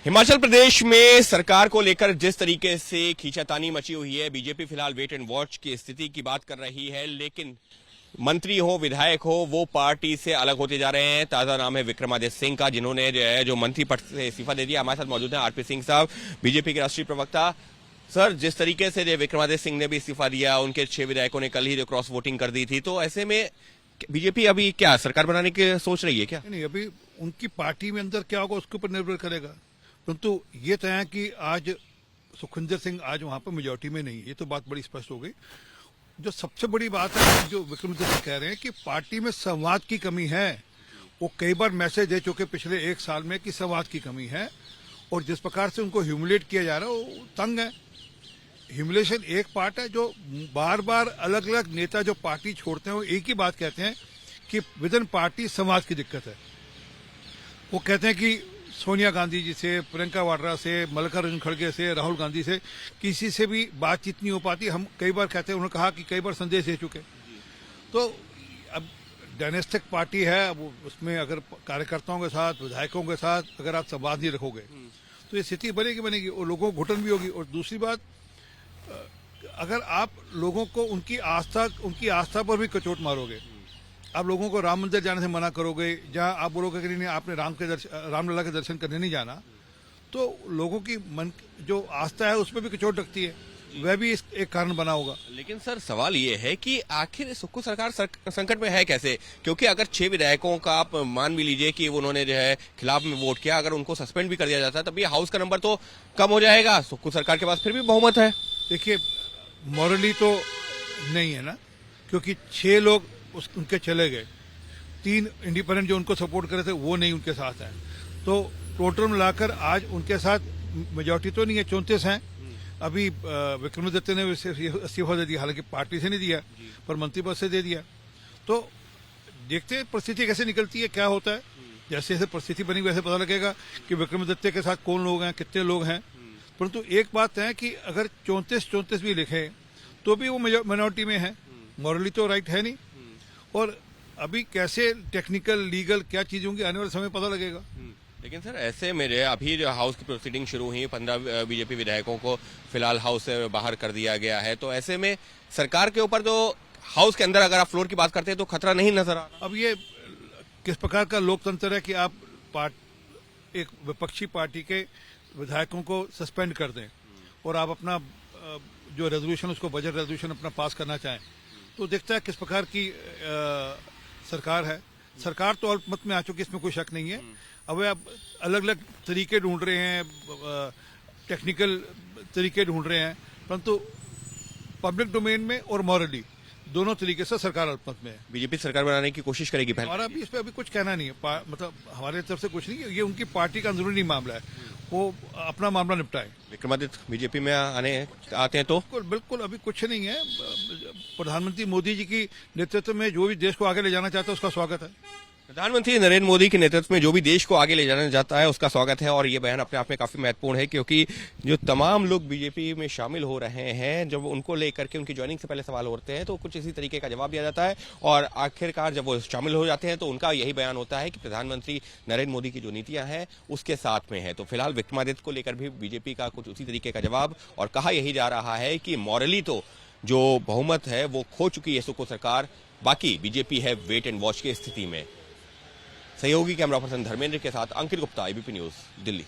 हिमाचल प्रदेश में सरकार को लेकर जिस तरीके से खींचातानी मची हुई है, बीजेपी फिलहाल वेट एंड वॉच की स्थिति की बात कर रही है, लेकिन मंत्री हो, विधायक हो, वो पार्टी से अलग होते जा रहे हैं। ताजा नाम है विक्रमादित्य सिंह का, जिन्होंने जो मंत्री पद से इस्तीफा दे दिया। हमारे साथ मौजूद हैं आरपी सिंह साहब, बीजेपी के राष्ट्रीय प्रवक्ता। सर, जिस तरीके से विक्रमादित्य सिंह ने भी इस्तीफा दिया, उनके 6 विधायकों ने कल ही जो क्रॉस वोटिंग कर दी थी, तो ऐसे में बीजेपी अभी क्या सरकार बनाने की सोच रही है क्या? नहीं, अभी उनकी पार्टी में अंदर क्या होगा उसके ऊपर निर्भर करेगा। परंतु ये तय है कि आज सुखविंदर सिंह आज वहां पर मेजोरिटी में नहीं है, ये तो बात बड़ी स्पष्ट हो गई। जो सबसे बड़ी बात है, जो विक्रमादित्य सिंह कह रहे हैं कि पार्टी में संवाद की कमी है। वो कई बार मैसेज दे चुके पिछले 1 साल में कि संवाद की कमी है, और जिस प्रकार से उनको ह्यूमिलेट किया जा रहा है वो तंग है। ह्यूमिलेशन एक पार्ट है, जो बार बार अलग अलग नेता जो पार्टी छोड़ते हैं वो एक ही बात कहते हैं कि विद इन पार्टी संवाद की दिक्कत है। वो कहते हैं कि सोनिया गांधी जी से, प्रियंका वाड्रा से, मल्लिकार्जुन खड़गे से, राहुल गांधी से किसी से भी बातचीत नहीं हो पाती। हम कई बार कहते हैं, उन्होंने कहा कि कई बार संदेश दे चुके। तो अब डायनेस्टिक पार्टी है, अब उसमें अगर कार्यकर्ताओं के साथ, विधायकों के साथ अगर आप संवाद नहीं रखोगे तो ये स्थिति बनेगी और लोगों को घुटन भी होगी। और दूसरी बात, अगर आप लोगों को उनकी आस्था पर भी कचोट मारोगे, आप लोगों को राम मंदिर जाने से मना करोगे, जहां आप बोलोगे कि नहीं आपने रामलला के दर्शन करने नहीं जाना, तो लोगों की मन जो आस्था है उसमें भी कचोट लगती है। वह भी एक कारण बना होगा। लेकिन सर, सवाल ये है कि आखिर सुक्खू सरकार संकट में है कैसे? क्योंकि अगर 6 विधायकों का आप मान भी लीजिए कि उन्होंने जो है खिलाफ में वोट किया, अगर उनको सस्पेंड भी कर दिया जाता है तब ये हाउस का नंबर तो कम हो जाएगा। सुक्खू सरकार के पास फिर भी बहुमत है। देखिए, मॉरली तो नहीं है ना, क्योंकि 6 लोग उनके चले गए, 3 इंडिपेंडेंट जो उनको सपोर्ट करे थे वो नहीं उनके साथ है। तो टोटल मिलाकर आज उनके साथ मेजोरिटी तो नहीं है, 34 हैं। अभी विक्रमादित्य ने इस्तीफा दे दिया, हालांकि पार्टी से नहीं दिया पर मंत्री पद से दे दिया। तो देखते हैं परिस्थिति कैसे निकलती है, क्या होता है। जैसे जैसे परिस्थिति बनी वैसे पता लगेगा कि विक्रमादित्य के साथ कौन लोग हैं, कितने लोग हैं। परंतु एक बात है कि अगर 34 भी लिखे तो भी वो मिनोरिटी में है, मॉरली तो राइट है नहीं। और अभी कैसे टेक्निकल लीगल क्या चीज होंगी आने वाले समय पता लगेगा। लेकिन सर, ऐसे में अभी जो हाउस की प्रोसीडिंग शुरू हुई, 15 बीजेपी विधायकों को फिलहाल हाउस से बाहर कर दिया गया है, तो ऐसे में सरकार के ऊपर जो हाउस के अंदर अगर आप फ्लोर की बात करते हैं तो खतरा नहीं नजर आ रहा? अब ये किस प्रकार का लोकतंत्र है कि आप एक विपक्षी पार्टी के विधायकों को सस्पेंड कर दें और आप अपना जो रेजोल्यूशन, उसको बजट रेजोल्यूशन अपना पास करना चाहें, तो देखता है किस प्रकार की सरकार है। सरकार तो अल्पमत में आ चुकी है, इसमें कोई शक नहीं है। अब आप अलग अलग तरीके ढूंढ रहे हैं, टेक्निकल तरीके ढूंढ रहे हैं, परंतु पब्लिक डोमेन में और मॉरली दोनों तरीके से सरकार अल्पमत में है। बीजेपी सरकार बनाने की कोशिश करेगी पहले? और अभी इस पर अभी कुछ कहना नहीं है, मतलब हमारे तरफ से कुछ नहीं है। ये उनकी पार्टी का अंदरूनी मामला है, वो अपना मामला निपटाए। विक्रमादित्य बीजेपी में आते हैं तो बिल्कुल अभी कुछ नहीं है। प्रधानमंत्री मोदी जी की नेतृत्व में जो भी देश को आगे ले जाना चाहता है उसका स्वागत है। प्रधानमंत्री नरेंद्र मोदी के नेतृत्व में जो भी देश को आगे ले जाना चाहता है उसका स्वागत है। और ये बयान अपने आप में काफी महत्वपूर्ण है, क्योंकि जो तमाम लोग बीजेपी में शामिल हो रहे हैं, जब उनको लेकर के उनकी ज्वाइनिंग से पहले सवाल उठते हैं तो कुछ इसी तरीके का जवाब दिया जाता है, और आखिरकार जब वो शामिल हो जाते हैं तो उनका यही बयान होता है कि प्रधानमंत्री नरेंद्र मोदी की जो नीतियां हैं उसके साथ में है। तो फिलहाल विक्रमादित्य को लेकर भी बीजेपी का कुछ उसी तरीके का जवाब, और कहा यही जा रहा है कि मॉरली तो जो बहुमत है वो खो चुकी है सुक्खू सरकार, बाकी बीजेपी है वेट एंड वॉच की स्थिति में। सहयोगी कैमरा पर्सन धर्मेंद्र के साथ अंकित गुप्ता, एबीपी न्यूज, दिल्ली।